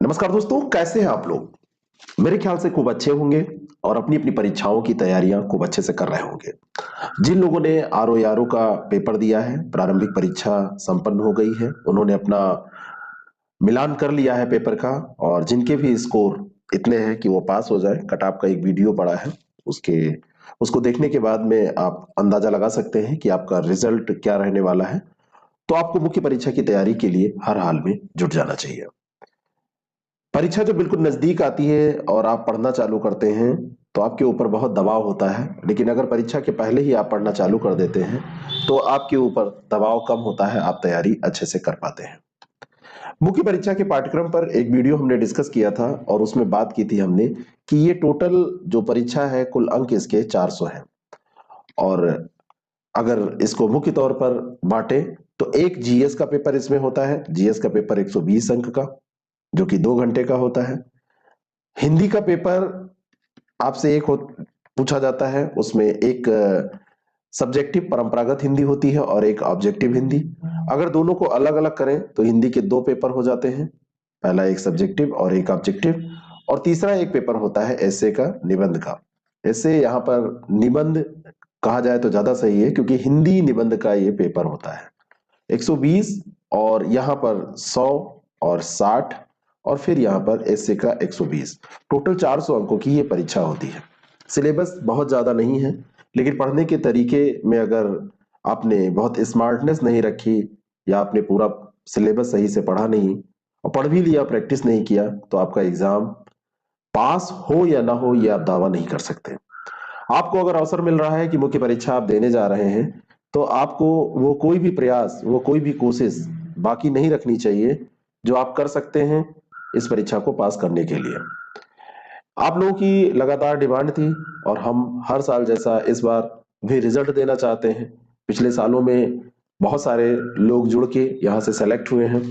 नमस्कार दोस्तों, कैसे हैं आप लोग। मेरे ख्याल से खूब अच्छे होंगे और अपनी अपनी परीक्षाओं की तैयारियां खूब अच्छे से कर रहे होंगे। जिन लोगों ने आरओ आरओ का पेपर दिया है, प्रारंभिक परीक्षा संपन्न हो गई है, उन्होंने अपना मिलान कर लिया है पेपर का। और जिनके भी स्कोर इतने हैं कि वो पास हो जाए, कट ऑफ का एक वीडियो पड़ा है। उसके उसको देखने के बाद में आप अंदाजा लगा सकते हैं कि आपका रिजल्ट क्या रहने वाला है। तो आपको मुख्य परीक्षा की तैयारी के लिए हर हाल में जुट जाना चाहिए। परीक्षा जब बिल्कुल नजदीक आती है और आप पढ़ना चालू करते हैं तो आपके ऊपर बहुत दबाव होता है, लेकिन अगर परीक्षा के पहले ही आप पढ़ना चालू कर देते हैं तो आपके ऊपर दबाव कम होता है, आप तैयारी अच्छे से कर पाते हैं। मुख्य परीक्षा के पाठ्यक्रम पर एक वीडियो हमने डिस्कस किया था और उसमें बात की थी हमने कि ये टोटल जो परीक्षा है, कुल अंक इसके 400 हैं। और अगर इसको मुख्य तौर पर बांटे तो एक जीएस का पेपर इसमें होता है। जीएस का पेपर 120 अंक का, जो कि 2 घंटे का होता है। हिंदी का पेपर आपसे पूछा जाता है, उसमें एक सब्जेक्टिव परंपरागत हिंदी होती है और एक ऑब्जेक्टिव हिंदी। अगर दोनों को अलग अलग करें तो हिंदी के 2 पेपर हो जाते हैं, पहला एक सब्जेक्टिव और एक ऑब्जेक्टिव। और तीसरा एक पेपर होता है ऐसे का, निबंध का। ऐसे यहाँ पर निबंध कहा जाए तो ज्यादा सही है, क्योंकि हिंदी निबंध का ये पेपर होता है 120, और यहाँ पर 100 और 60, और फिर यहाँ पर एसए का 120। टोटल 400 अंकों की ये परीक्षा होती है। सिलेबस बहुत ज्यादा नहीं है, लेकिन पढ़ने के तरीके में अगर आपने बहुत स्मार्टनेस नहीं रखी, या आपने पूरा सिलेबस सही से पढ़ा नहीं और पढ़ भी लिया, प्रैक्टिस नहीं किया, तो आपका एग्जाम पास हो या ना हो ये आप दावा नहीं कर सकते। आपको अगर अवसर मिल रहा है कि मुख्य परीक्षा आप देने जा रहे हैं, तो आपको वो कोई भी प्रयास, वो कोई भी कोशिश बाकी नहीं रखनी चाहिए जो आप कर सकते हैं इस परीक्षा को पास करने के लिए। आप लोगों की लगातार डिमांड थी और हम हर साल जैसा इस बार भी रिजल्ट देना चाहते हैं। पिछले सालों में बहुत सारे लोग जुड़ के यहाँ से सेलेक्ट हुए हैं।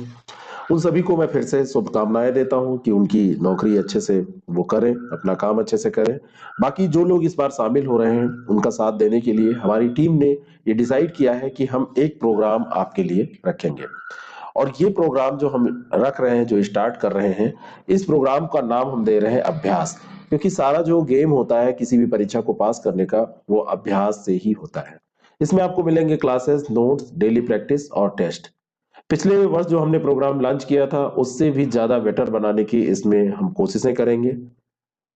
उन सभी को मैं फिर से शुभकामनाएं देता हूं कि उनकी नौकरी अच्छे से वो करें, अपना काम अच्छे से करें। बाकी जो लोग इस बार शामिल हो रहे हैं, उनका साथ देने के लिए हमारी टीम ने ये डिसाइड किया है कि हम एक प्रोग्राम आपके लिए रखेंगे। और ये प्रोग्राम जो हम रख रहे हैं, जो स्टार्ट कर रहे हैं, इस प्रोग्राम का नाम हम दे रहे हैं अभ्यास। क्योंकि सारा जो गेम होता है किसी भी परीक्षा को पास करने का, वो अभ्यास से ही होता है। इसमें आपको मिलेंगे क्लासेस, नोट्स, डेली प्रैक्टिस और टेस्ट। पिछले वर्ष जो हमने प्रोग्राम लॉन्च किया था उससे भी ज्यादा बेटर बनाने की इसमें हम कोशिशें करेंगे।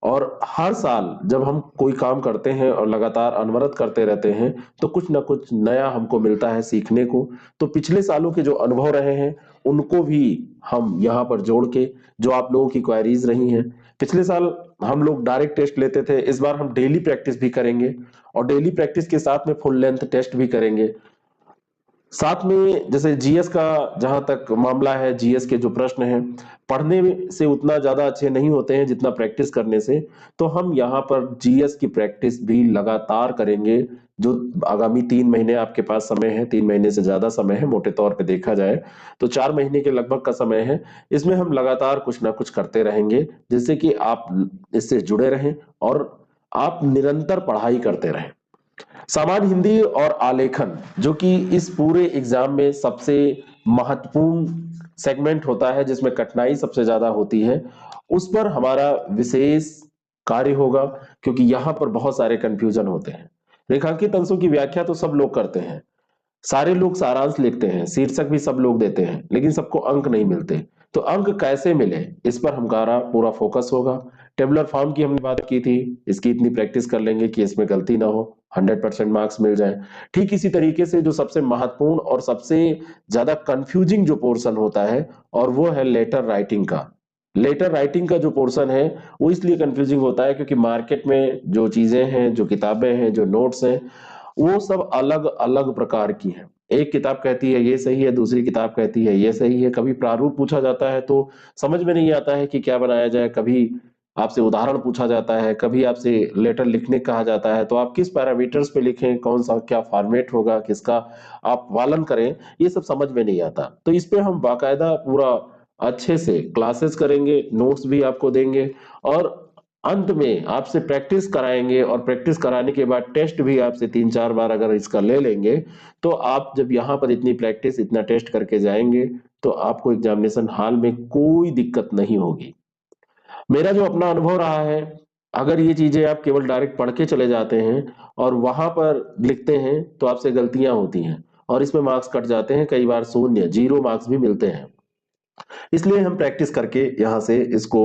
और हर साल जब हम कोई काम करते हैं और लगातार अनवरत करते रहते हैं, तो कुछ ना कुछ नया हमको मिलता है सीखने को। तो पिछले सालों के जो अनुभव रहे हैं उनको भी हम यहाँ पर जोड़ के, जो आप लोगों की क्वेरीज रही हैं, पिछले साल हम लोग डायरेक्ट टेस्ट लेते थे, इस बार हम डेली प्रैक्टिस भी करेंगे और डेली प्रैक्टिस के साथ में फुल लेंथ टेस्ट भी करेंगे। साथ में जैसे जीएस का जहां तक मामला है, जीएस के जो प्रश्न हैं पढ़ने से उतना ज्यादा अच्छे नहीं होते हैं जितना प्रैक्टिस करने से। तो हम यहाँ पर जीएस की प्रैक्टिस भी लगातार करेंगे। जो आगामी 3 महीने आपके पास समय है, 3 महीने से ज्यादा समय है मोटे तौर पे देखा जाए, तो 4 महीने के लगभग का समय है। इसमें हम लगातार कुछ ना कुछ करते रहेंगे, जिससे कि आप इससे जुड़े रहें और आप निरंतर पढ़ाई करते रहें। सामान्य हिंदी और आलेखन, जो कि इस पूरे एग्जाम में सबसे महत्वपूर्ण सेगमेंट होता है, जिसमें कठिनाई सबसे ज्यादा होती है, उस पर हमारा विशेष कार्य होगा। क्योंकि यहाँ पर बहुत सारे कंफ्यूजन होते हैं। रेखांकित अंशों की व्याख्या तो सब लोग करते हैं, सारे लोग सारांश लिखते हैं, शीर्षक भी सब लोग देते हैं, लेकिन सबको अंक नहीं मिलते। तो अंक कैसे मिले, इस पर हमारा पूरा फोकस होगा। टेबुलर फॉर्म की हमने बात की थी, इसकी इतनी प्रैक्टिस कर लेंगे कि इसमें गलती ना हो, 100% मार्क्स मिल जाए। ठीक इसी तरीके से जो सबसे महत्वपूर्ण और सबसे ज्यादा कंफ्यूजिंग जो पोर्शन होता है, और वो है लेटर राइटिंग का। लेटर राइटिंग का जो पोर्शन है वो इसलिए कंफ्यूजिंग होता है क्योंकि मार्केट में जो चीजें हैं, जो किताबें हैं, जो नोट्स हैं, वो सब अलग अलग प्रकार की हैं। एक किताब कहती है ये सही है, दूसरी किताब कहती है ये सही है। कभी प्रारूप पूछा जाता है तो समझ में नहीं आता है कि क्या बनाया जाए, कभी आपसे उदाहरण पूछा जाता है, कभी आपसे लेटर लिखने कहा जाता है, तो आप किस पैरामीटर्स पे लिखें, कौन सा क्या फॉर्मेट होगा, किसका आप पालन करें, ये सब समझ में नहीं आता। तो इस पे हम बाकायदा पूरा अच्छे से क्लासेस करेंगे, नोट्स भी आपको देंगे, और अंत में आपसे प्रैक्टिस कराएंगे और प्रैक्टिस कराने के बाद टेस्ट भी आपसे 3-4 बार अगर इसका ले लेंगे, तो आप जब यहाँ पर इतनी प्रैक्टिस, इतना टेस्ट करके जाएंगे, तो आपको एग्जामिनेशन हॉल में कोई दिक्कत नहीं होगी। मेरा जो अपना अनुभव रहा है, अगर ये चीजें आप केवल डायरेक्ट पढ़ के चले जाते हैं और वहां पर लिखते हैं, तो आपसे गलतियां होती हैं और इसमें मार्क्स कट जाते हैं, कई बार 0, 0 मार्क्स भी मिलते हैं। इसलिए हम प्रैक्टिस करके यहाँ से इसको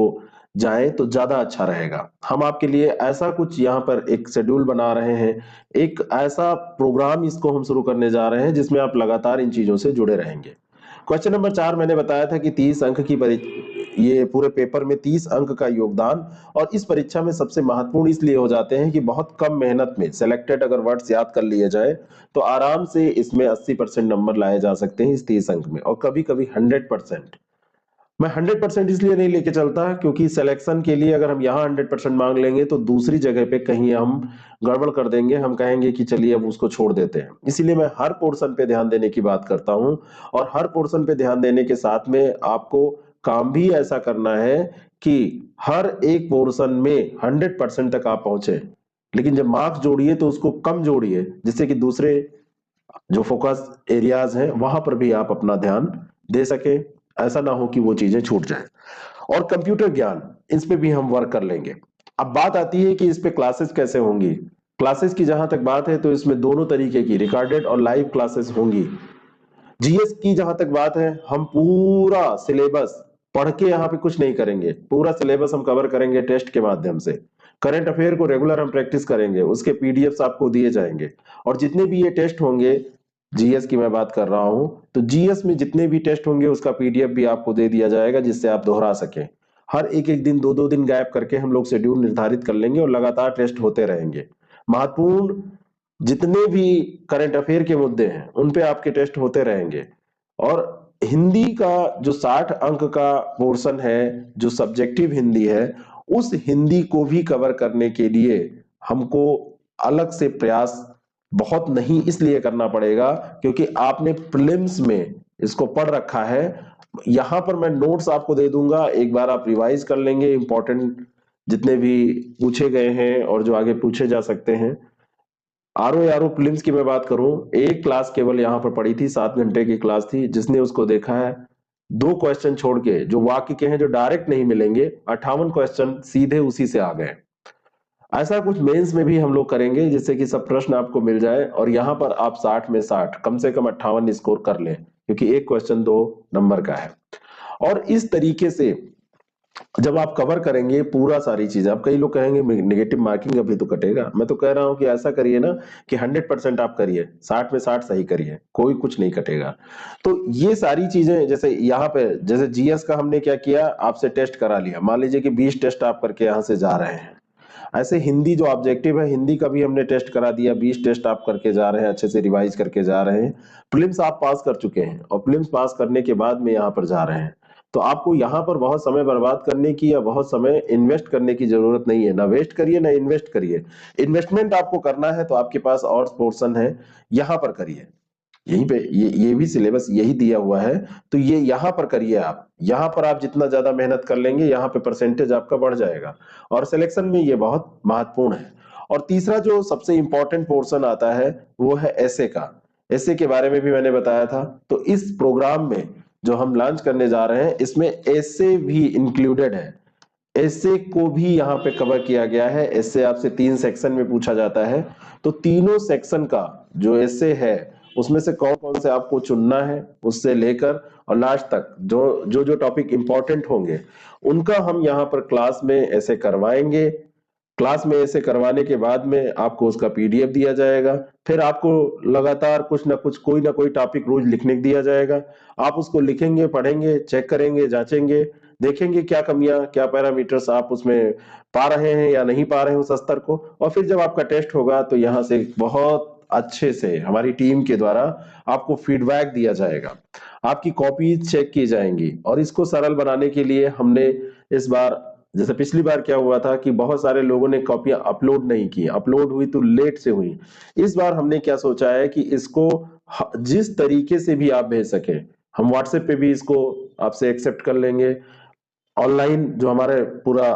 जाएं तो ज्यादा अच्छा रहेगा। हम आपके लिए ऐसा कुछ यहाँ पर एक शेड्यूल बना रहे हैं, एक ऐसा प्रोग्राम इसको हम शुरू करने जा रहे हैं जिसमें आप लगातार इन चीजों से जुड़े रहेंगे। क्वेश्चन नंबर 4 मैंने बताया था कि 30 अंक की ये पूरे पेपर में 30 अंक का योगदान, और इस परीक्षा में सबसे महत्वपूर्ण इसलिए हो जाते हैं कि बहुत कम मेहनत में सेलेक्टेड अगर वर्ड्स याद कर लिए जाए तो आराम से इसमें 80% नंबर लाए जा सकते हैं इस 30 अंक में, और कभी कभी 100%। मैं 100% इसलिए नहीं लेके चलता क्योंकि सिलेक्शन के लिए अगर हम यहाँ 100% मांग लेंगे तो दूसरी जगह पे कहीं हम गड़बड़ कर देंगे, हम कहेंगे कि चलिए अब उसको छोड़ देते हैं। इसीलिए मैं हर पोर्शन पे ध्यान देने की बात करता हूं, और हर पोर्शन पे ध्यान देने के साथ में आपको काम भी ऐसा करना है कि हर एक पोर्शन में 100% तक आप पहुंचे। लेकिन जब मार्क्स जोड़िए तो उसको कम जोड़िए, जिससे कि दूसरे जो फोकस एरियाज हैं वहां पर भी आप अपना ध्यान दे सके, ऐसा ना हो कि वो चीजें छूट जाए। और कंप्यूटर ज्ञान, इस पे भी हम वर्क कर लेंगे। अब बात आती है कि इस पे क्लासेस कैसे होंगी। क्लासेस की जहां तक बात है तो इसमें दोनों तरीके की रिकॉर्डेड और लाइव क्लासेस होंगी। जीएस की जहां तक बात है, हम पूरा सिलेबस पढ़ के यहाँ पे कुछ नहीं करेंगे, पूरा सिलेबस हम कवर करेंगे टेस्ट के माध्यम से। करंट अफेयर को रेगुलर हम प्रैक्टिस करेंगे, उसके पीडीएफ्स आपको दिए जाएंगे। और जितने भी ये टेस्ट होंगे, जीएस की मैं बात कर रहा हूं, तो जीएस में जितने भी टेस्ट होंगे उसका पीडीएफ भी आपको दे दिया जाएगा, जिससे आप दोहरा सकें। हर एक एक दिन, दो दो दिन गैप करके हम लोग शेड्यूल निर्धारित कर लेंगे और लगातार टेस्ट होते रहेंगे। महत्वपूर्ण जितने भी करंट अफेयर के मुद्दे हैं उन पे आपके टेस्ट होते रहेंगे। और हिंदी का जो 60 अंक का पोर्शन है, जो सब्जेक्टिव हिंदी है, उस हिंदी को भी कवर करने के लिए हमको अलग से प्रयास बहुत नहीं इसलिए करना पड़ेगा क्योंकि आपने प्रीलिम्स में इसको पढ़ रखा है। यहां पर मैं नोट्स आपको दे दूंगा, एक बार आप रिवाइज कर लेंगे इंपॉर्टेंट जितने भी पूछे गए हैं और जो आगे पूछे जा सकते हैं। आरओ प्रीलिम्स की मैं बात करूं, एक क्लास केवल यहां पर पड़ी थी, 7 घंटे की क्लास थी, जिसने उसको देखा है 2 क्वेश्चन छोड़ के जो वाक्य के हैं, जो डायरेक्ट नहीं मिलेंगे, 58 क्वेश्चन सीधे उसी से आ गए। ऐसा कुछ मेंस में भी हम लोग करेंगे जिससे कि सब प्रश्न आपको मिल जाए और यहां पर आप 60 में 60, कम से कम 58 स्कोर कर लें, क्योंकि एक क्वेश्चन 2 नंबर का है। और इस तरीके से जब आप कवर करेंगे पूरा सारी चीजें, अब कई लोग कहेंगे नेगेटिव मार्किंग अभी तो कटेगा। मैं तो कह रहा हूं कि ऐसा करिए ना कि 100% आप करिए, 60 में 60 सही करिए, कोई कुछ नहीं कटेगा। तो ये सारी चीजें, जैसे यहाँ पे जैसे जीएस का हमने क्या किया, आपसे टेस्ट करा लिया, मान लीजिए कि 20 टेस्ट आप करके यहाँ से जा रहे हैं। ऐसे हिंदी जो ऑब्जेक्टिव है, हिंदी का भी हमने टेस्ट करा दिया, 20 टेस्ट आप करके जा रहे हैं, अच्छे से रिवाइज करके जा रहे हैं। प्रीलिम्स आप पास कर चुके हैं और प्रीलिम्स पास करने के बाद में यहाँ पर जा रहे हैं, तो आपको यहाँ पर बहुत समय बर्बाद करने की या बहुत समय इन्वेस्ट करने की जरूरत नहीं है। ना वेस्ट करिए ना इन्वेस्ट करिए। इन्वेस्टमेंट आपको करना है तो आपके पास और पोर्शन है, यहाँ पर करिए। यहीं पे ये भी सिलेबस यही दिया हुआ है, तो ये यहाँ पर करिए। आप यहाँ पर आप जितना ज्यादा मेहनत कर लेंगे, यहाँ पे परसेंटेज आपका बढ़ जाएगा और सिलेक्शन में ये बहुत महत्वपूर्ण है। और तीसरा जो सबसे इंपॉर्टेंट पोर्शन आता है वो है एसे का। एसे के बारे में भी मैंने बताया था। तो इस प्रोग्राम में जो हम लॉन्च करने जा रहे हैं, इसमें एसे भी इंक्लूडेड है। एसे को भी यहाँ पे कवर किया गया है। एसे आपसे 3 सेक्शन में पूछा जाता है, तो तीनों सेक्शन का जो एसे है उसमें से कौन कौन से आपको चुनना है, उससे लेकर और लास्ट तक जो टॉपिक इंपॉर्टेंट होंगे उनका हम यहाँ पर क्लास में ऐसे करवाएंगे। क्लास में ऐसे करवाने के बाद में आपको उसका पीडीएफ दिया जाएगा, फिर आपको लगातार कुछ ना कुछ, कोई ना कोई टॉपिक रोज लिखने को दिया जाएगा। आप उसको लिखेंगे, पढ़ेंगे, चेक करेंगे, जांचेंगे, देखेंगे क्या कमियां, क्या पैरामीटर्स आप उसमें पा रहे हैं या नहीं पा रहे हैं उस स्तर को। और फिर जब आपका टेस्ट होगा तो यहाँ से बहुत अच्छे से हमारी टीम के द्वारा आपको फीडबैक दिया जाएगा, आपकी कॉपी चेक की जाएंगी। और इसको सरल बनाने के लिए हमने इस बार, जैसे पिछली बार क्या हुआ था कि बहुत सारे लोगों ने कॉपियां अपलोड नहीं की, अपलोड हुई तो लेट से हुई। इस बार हमने क्या सोचा है कि इसको जिस तरीके से भी आप भेज सके, हम व्हाट्सएप पे भी इसको आपसे एक्सेप्ट कर लेंगे, ऑनलाइन जो हमारे पूरा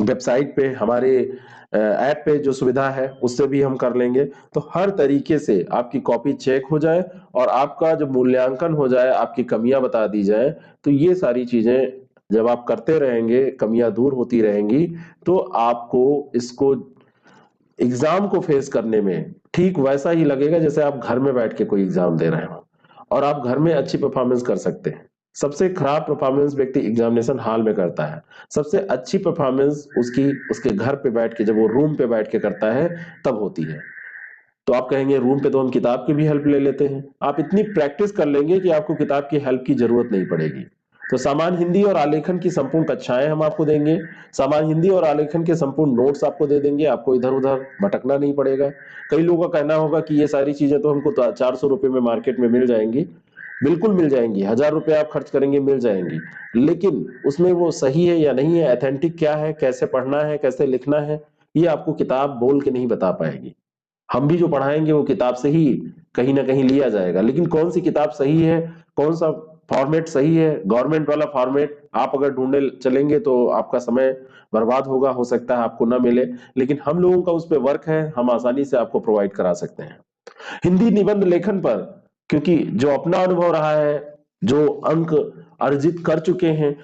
वेबसाइट पे हमारे ऐप पे जो सुविधा है उससे भी हम कर लेंगे। तो हर तरीके से आपकी कॉपी चेक हो जाए और आपका जो मूल्यांकन हो जाए, आपकी कमियां बता दी जाए। तो ये सारी चीजें जब आप करते रहेंगे, कमियां दूर होती रहेंगी, तो आपको इसको एग्जाम को फेस करने में ठीक वैसा ही लगेगा जैसे आप घर में बैठ के कोई एग्जाम दे रहे हो, और आप घर में अच्छी परफॉर्मेंस कर सकते हैं। सबसे खराब परफॉर्मेंस व्यक्ति एग्जामिनेशन हॉल में करता है, सबसे अच्छी परफॉर्मेंस उसकी उसके घर पे बैठ के, जब वो रूम पे बैठ के करता है, तब होती है। तो आप कहेंगे रूम पे तो हम किताब की भी हेल्प ले लेते हैं। आप इतनी प्रैक्टिस कर लेंगे कि आपको किताब की हेल्प की जरूरत नहीं पड़ेगी। तो सामान्य हिंदी और आलेखन की संपूर्ण कक्षाएं हम आपको देंगे, सामान्य हिंदी और आलेखन के संपूर्ण नोट्स आपको दे देंगे, आपको इधर उधर भटकना नहीं पड़ेगा। कई लोगों का कहना होगा कि ये सारी चीजें तो हमको 400 रुपए में मार्केट में मिल जाएंगी। बिल्कुल मिल जाएंगी, 1000 रुपए आप खर्च करेंगे मिल जाएंगी, लेकिन उसमें वो सही है या नहीं है, ऑथेंटिक क्या है, कैसे पढ़ना है, कैसे लिखना है, ये आपको किताब बोल के नहीं बता पाएगी। हम भी जो पढ़ाएंगे वो किताब से ही कहीं ना कहीं लिया जाएगा, लेकिन कौन सी किताब सही है, कौन सा फॉर्मेट सही है, गवर्नमेंट वाला फॉर्मेट आप अगर ढूंढने चलेंगे तो आपका समय बर्बाद होगा, हो सकता है आपको ना मिले। लेकिन हम लोगों का उस पर वर्क है, हम आसानी से आपको प्रोवाइड करा सकते हैं। हिंदी निबंध लेखन पर, क्योंकि जो अपना अनुभव रहा है, जो अंक अर्जित कर चुके हैं,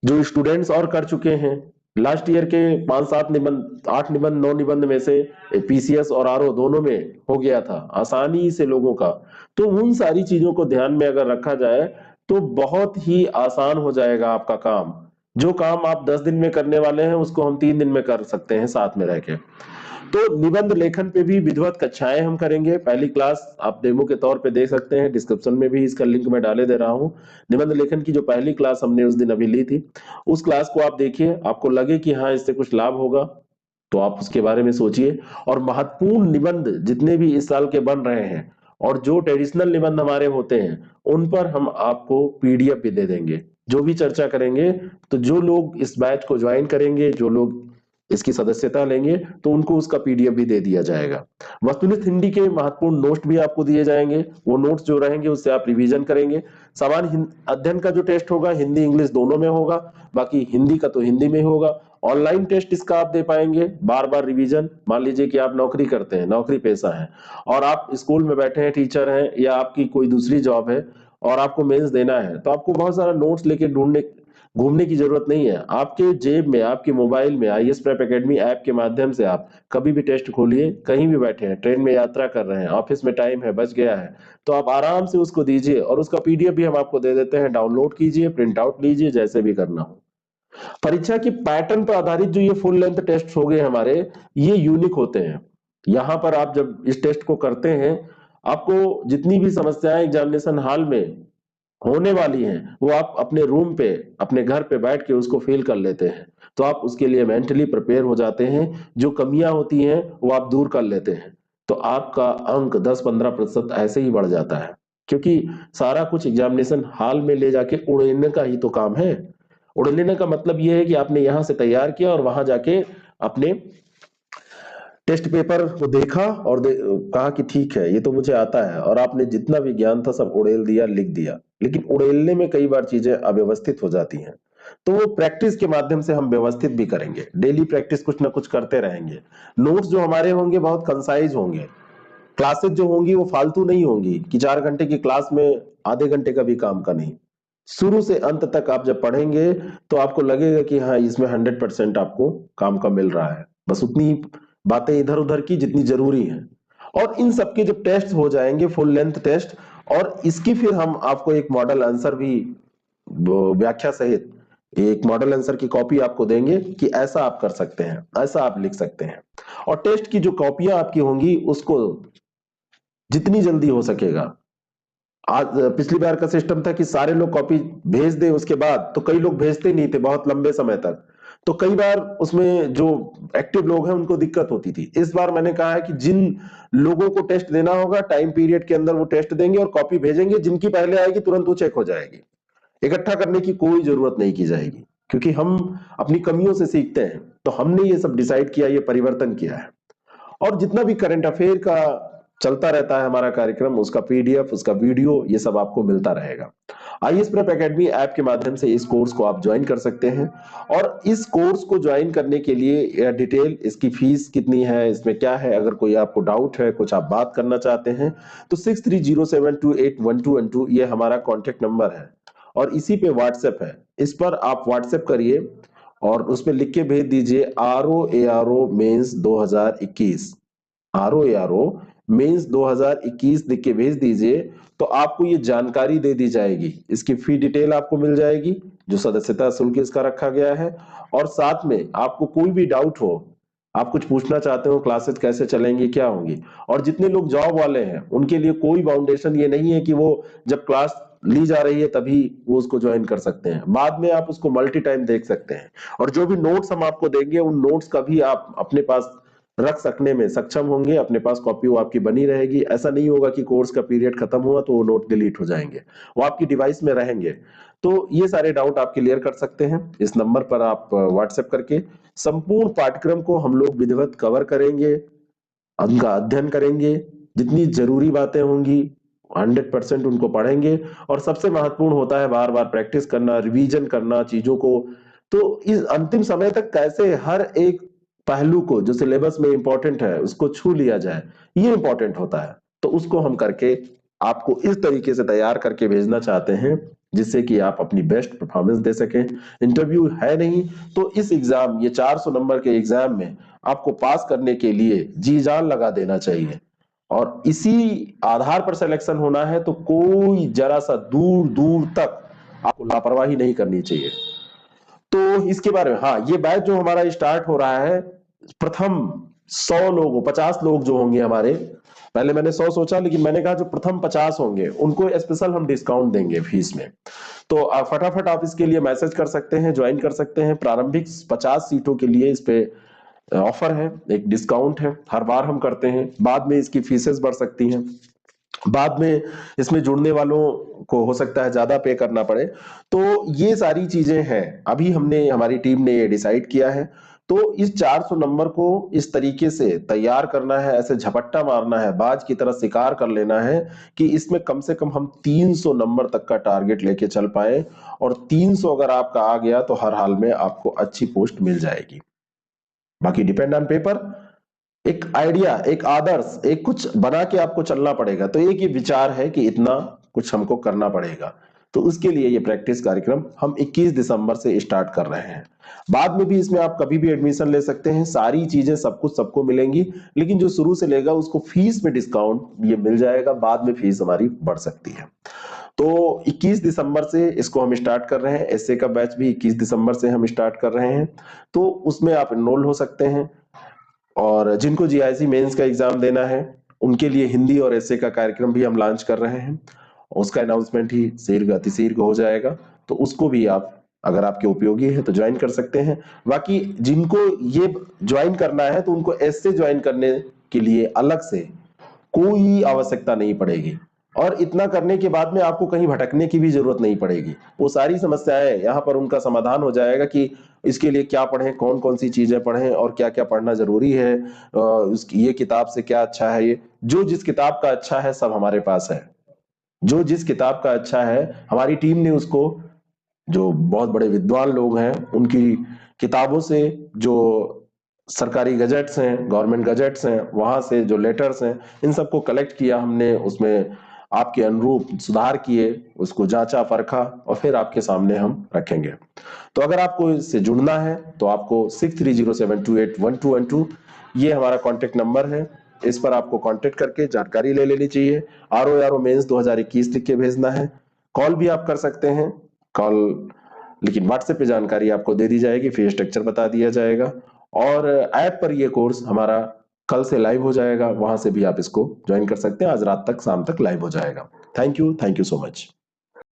जो स्टूडेंट्स और कर चुके हैं, लास्ट ईयर के 5-7 निबंध, 8 निबंध, 9 निबंध में से पीसीएस और आरओ दोनों में हो गया था आसानी से लोगों का। तो उन सारी चीजों को ध्यान में अगर रखा जाए तो बहुत ही आसान हो जाएगा आपका काम। जो काम आप 10 दिन में करने वाले हैं उसको हम 3 दिन में कर सकते हैं साथ में रह के। तो निबंध लेखन पे भी विधिवत कक्षाएं हम करेंगे। पहली क्लास आप डेमो के तौर पे देख सकते हैं, डिस्क्रिप्शन में भी इसका लिंक मैं डाले दे रहा हूं। निबंध लेखन की जो पहली क्लास हमने उस दिन अभी ली थी, उस क्लास को आप देखिए, आपको लगे कि हाँ इससे कुछ लाभ होगा तो आप उसके बारे में सोचिए। और महत्वपूर्ण निबंध जितने भी इस साल के बन रहे हैं और जो ट्रेडिशनल निबंध हमारे होते हैं, उन पर हम आपको पीडीएफ भी दे देंगे, जो भी चर्चा करेंगे। तो जो लोग इस बैच को ज्वाइन करेंगे, जो लोग इसकी सदस्यता लेंगे, तो उनको उसका पीडीएफ भी दे दिया जाएगा। वस्तुनिष्ठ हिंदी के महत्वपूर्ण नोट्स भी आपको दिए जाएंगे, वो नोट्स जो रहेंगे उससे आप रिवीजन करेंगे। सामान्य अध्ययन का जो टेस्ट होगा हिंदी इंग्लिश दोनों में होगा, बाकी हिंदी का तो हिंदी में होगा। ऑनलाइन टेस्ट इसका आप दे पाएंगे, बार बार रिवीजन। मान लीजिए कि आप नौकरी करते हैं, नौकरी पेशा है, और आप स्कूल में बैठे हैं, टीचर हैं, या आपकी कोई दूसरी जॉब है और आपको मेंस देना है, तो आपको बहुत सारा नोट्स लेके ढूंढने घूमने की जरूरत नहीं है। आपके जेब में, आपके मोबाइल में आईएएस प्रेप एकेडमी ऐप के माध्यम से आप कभी भी टेस्ट खोलिए, कहीं भी बैठे हैं, ट्रेन में यात्रा कर रहे हैं, ऑफिस में टाइम है बच गया है, तो आप आराम से उसको दीजिए, और उसका पीडीएफ भी हम आपको दे देते हैं। डाउनलोड कीजिए, प्रिंट आउट लीजिए, जैसे भी करना हो। परीक्षा की पैटर्न पर आधारित जो ये फुल लेंथ टेस्ट हो गए हमारे, ये यूनिक होते हैं। यहां पर आप जब इस टेस्ट को करते हैं, आपको जितनी भी समस्याएं एग्जामिनेशन हॉल में होने वाली हैं, वो आप अपने रूम पे, अपने घर पे बैठ के उसको फील कर लेते हैं। तो आप उसके लिए मेंटली प्रिपेयर हो जाते हैं, जो कमियां होती हैं वो आप दूर कर लेते हैं। तो आपका अंक 10-15% ऐसे ही बढ़ जाता है, क्योंकि सारा कुछ एग्जामिनेशन हॉल में ले जाके उड़ेलने का ही तो काम है। उड़ेलने का मतलब यह है कि आपने यहां से तैयार किया और वहां जाके अपने टेस्ट पेपर को देखा और कहा कि ठीक है ये तो मुझे आता है, और आपने जितना भी ज्ञान था सब उड़ेल दिया, लिख दिया। लेकिन उड़ेलने में कई बार चीजें अव्यवस्थित हो जाती हैं, तो वो प्रैक्टिस के माध्यम से हम व्यवस्थित भी करेंगे। डेली प्रैक्टिस कुछ ना कुछ करते रहेंगे। नोट्स जो हमारे होंगे बहुत कंसाइज होंगे। क्लासेस जो होंगी वो फालतू नहीं होंगी कि 4 घंटे की क्लास में आधे घंटे का भी काम का नहीं। शुरू से अंत तक आप जब पढ़ेंगे तो आपको लगेगा कि हाँ इसमें 100% आपको काम का मिल रहा है, बस उतनी बातें इधर उधर की जितनी जरूरी है। और इन सबके जब टेस्ट हो जाएंगे, फुल लेंथ टेस्ट, और इसकी फिर हम आपको एक मॉडल आंसर भी व्याख्या सहित एक मॉडल आंसर की कॉपी आपको देंगे कि ऐसा आप कर सकते हैं, ऐसा आप लिख सकते हैं। और टेस्ट की जो कॉपियां आपकी होंगी उसको जितनी जल्दी हो सकेगा, आज पिछली बार का सिस्टम था कि सारे लोग कॉपी भेज दे, उसके बाद तो कई लोग भेजते नहीं थे बहुत लंबे समय तक, तो कई बार उसमें जो एक्टिव लोग हैं उनको दिक्कत होती थी। इस बार मैंने कहा है कि जिन लोगों को टेस्ट देना होगा टाइम पीरियड के अंदर वो टेस्ट देंगे और कॉपी भेजेंगे, जिनकी पहले आएगी तुरंत वो चेक हो जाएगी। इकट्ठा करने की कोई जरूरत नहीं की जाएगी, क्योंकि हम अपनी कमियों से सीखते हैं। तो हमने ये सब डिसाइड किया, ये परिवर्तन किया है। और जितना भी करंट अफेयर का चलता रहता है हमारा कार्यक्रम, उसका पीडीएफ, उसका वीडियो, ये सब आपको मिलता रहेगा। आईएएस प्रेप एकेडमी ऐप के माध्यम से इस कोर्स को आप ज्वाइन कर सकते हैं। और इस कोर्स को ज्वाइन करने के लिए डिटेल, इसकी फीस कितनी है, इसमें क्या है, अगर कोई आपको डाउट है, कुछ आप बात करना चाहते हैं, तो 6307281212 ये हमारा कॉन्टेक्ट नंबर है और इसी पे व्हाट्सएप है। इस पर आप व्हाट्सएप करिए और उसमें लिख के भेज दीजिए ROARO मेंस 2021, ROARO मेंस 2021 लिख के भेज दीजिए, तो आपको ये जानकारी दे दी जाएगी। इसकी फी डिटेल आपको मिल जाएगी, जो सदस्यता शुल्क इसका रखा गया है, और साथ में आपको कोई भी डाउट हो, आप कुछ पूछना चाहते हो, क्लासेस कैसे चलेंगी, क्या होंगी, और जितने लोग जॉब वाले हैं उनके लिए कोई बाउंडेशन ये नहीं है कि वो जब क्लास ली जा रही है तभी वो उसको ज्वाइन कर सकते हैं, बाद में आप उसको मल्टी टाइम देख सकते हैं। और जो भी नोट्स हम आपको देंगे उन नोट्स का भी आप अपने पास रख सकने में सक्षम होंगे, अपने पास कॉपी वो आपकी बनी रहेगी। ऐसा नहीं होगा कि कोर्स का पीरियड खत्म हुआ तो वो नोट डिलीट हो जाएंगे, वो आपकी डिवाइस में रहेंगे। तो ये सारे डाउट आप क्लियर कर सकते हैं इस नंबर पर आप व्हाट्सएप करके। संपूर्ण पाठ्यक्रम को हम लोग विधिवत कवर करेंगे, उनका अध्ययन करेंगे, जितनी जरूरी बातें होंगी 100% उनको पढ़ेंगे, और सबसे महत्वपूर्ण होता है बार बार प्रैक्टिस करना, रिवीजन करना चीजों को। तो इस अंतिम समय तक कैसे हर एक पहलू को जो सिलेबस में इंपॉर्टेंट है उसको छू लिया जाए, ये इंपॉर्टेंट होता है। तो उसको हम करके आपको इस तरीके से तैयार करके भेजना चाहते हैं जिससे कि आप अपनी बेस्ट परफॉर्मेंस दे सकें। इंटरव्यू है नहीं तो इस एग्जाम, ये 400 नंबर के एग्जाम में आपको पास करने के लिए जी जान लगा देना चाहिए, और इसी आधार पर सिलेक्शन होना है। तो कोई जरा सा दूर दूर तक आपको लापरवाही नहीं करनी चाहिए। तो इसके बारे में, हाँ, ये बैच जो हमारा स्टार्ट हो रहा है, प्रथम 100 लोग, 50 लोग जो होंगे हमारे, पहले मैंने 100 सोचा लेकिन मैंने कहा जो प्रथम 50 होंगे उनको स्पेशल हम डिस्काउंट देंगे फीस में। तो फटाफट आप इसके लिए मैसेज कर सकते हैं, ज्वाइन कर सकते हैं। प्रारंभिक 50 सीटों के लिए इस पे ऑफर है, एक डिस्काउंट है, हर बार हम करते हैं। बाद में इसकी फीसेस बढ़ सकती हैं, बाद में इसमें जुड़ने वालों को हो सकता है ज्यादा पे करना पड़े। तो ये सारी चीजें हैं, अभी हमने, हमारी टीम ने ये डिसाइड किया है। तो इस 400 नंबर को इस तरीके से तैयार करना है, ऐसे झपट्टा मारना है, बाज की तरह शिकार कर लेना है कि इसमें कम से कम हम 300 नंबर तक का टारगेट लेके चल पाए। और 300 अगर आपका आ गया तो हर हाल में आपको अच्छी पोस्ट मिल जाएगी। बाकी डिपेंड ऑन पेपर, एक आइडिया, एक आदर्श, एक कुछ बना के आपको चलना पड़ेगा। तो एक ये विचार है कि इतना कुछ हमको करना पड़ेगा। तो उसके लिए ये प्रैक्टिस कार्यक्रम हम 21 दिसंबर से स्टार्ट कर रहे हैं। बाद में भी इसमें आप कभी भी एडमिशन ले सकते हैं, सारी चीजें सब कुछ सबको मिलेंगी, लेकिन जो शुरू से लेगा उसको फीस में डिस्काउंट ये मिल जाएगा, बाद में फीस हमारी बढ़ सकती है। तो 21 दिसंबर से इसको हम स्टार्ट कर रहे हैं। एसए का बैच भी 21 दिसंबर से हम स्टार्ट कर रहे हैं, तो उसमें आप एनरोल हो सकते हैं। और जिनको जीआईसी मेंस का एग्जाम देना है उनके लिए हिंदी और एसए का कार्यक्रम भी हम लॉन्च कर रहे हैं, उसका अनाउंसमेंट ही शीघ्र अतिशीघ्र हो जाएगा। तो उसको भी आप, अगर आपके उपयोगी है तो ज्वाइन कर सकते हैं। बाकी जिनको ये ज्वाइन करना है तो उनको एसए ज्वाइन करने के लिए अलग से कोई आवश्यकता नहीं पड़ेगी, और इतना करने के बाद में आपको कहीं भटकने की भी जरूरत नहीं पड़ेगी। वो सारी समस्याएं यहाँ पर उनका समाधान हो जाएगा कि इसके लिए क्या पढ़ें, कौन कौन सी चीजें पढ़ें और क्या क्या पढ़ना जरूरी है, उसकी ये किताब से क्या अच्छा है। ये जो जिस किताब का अच्छा है सब हमारे पास है, जो जिस किताब का अच्छा है हमारी टीम ने उसको, जो बहुत बड़े विद्वान लोग हैं उनकी किताबों से, जो सरकारी गजेट्स हैं, गवर्नमेंट गजेट्स हैं, वहां से जो लेटर्स हैं, इन सबको कलेक्ट किया हमने, उसमें आपके अनुरूप सुधार किए, उसको जांचा परखा और फिर आपके सामने हम रखेंगे। तो अगर आपको इससे जुड़ना है तो आपको 6307281212 ये हमारा कॉन्टेक्ट नंबर है, इस पर आपको कांटेक्ट करके जानकारी ले लेनी चाहिए। ROARO मेंस 2021 लिख के भेजना है। कॉल भी आप कर सकते हैं, कॉल, लेकिन व्हाट्सएप पे जानकारी आपको दे दी जाएगी, फीस स्ट्रक्चर बता दिया जाएगा। और ऐप पर ये कोर्स हमारा कल से लाइव हो जाएगा, वहां से भी आप इसको ज्वाइन कर सकते हैं। आज रात तक, शाम तक लाइव हो जाएगा। Thank you so much.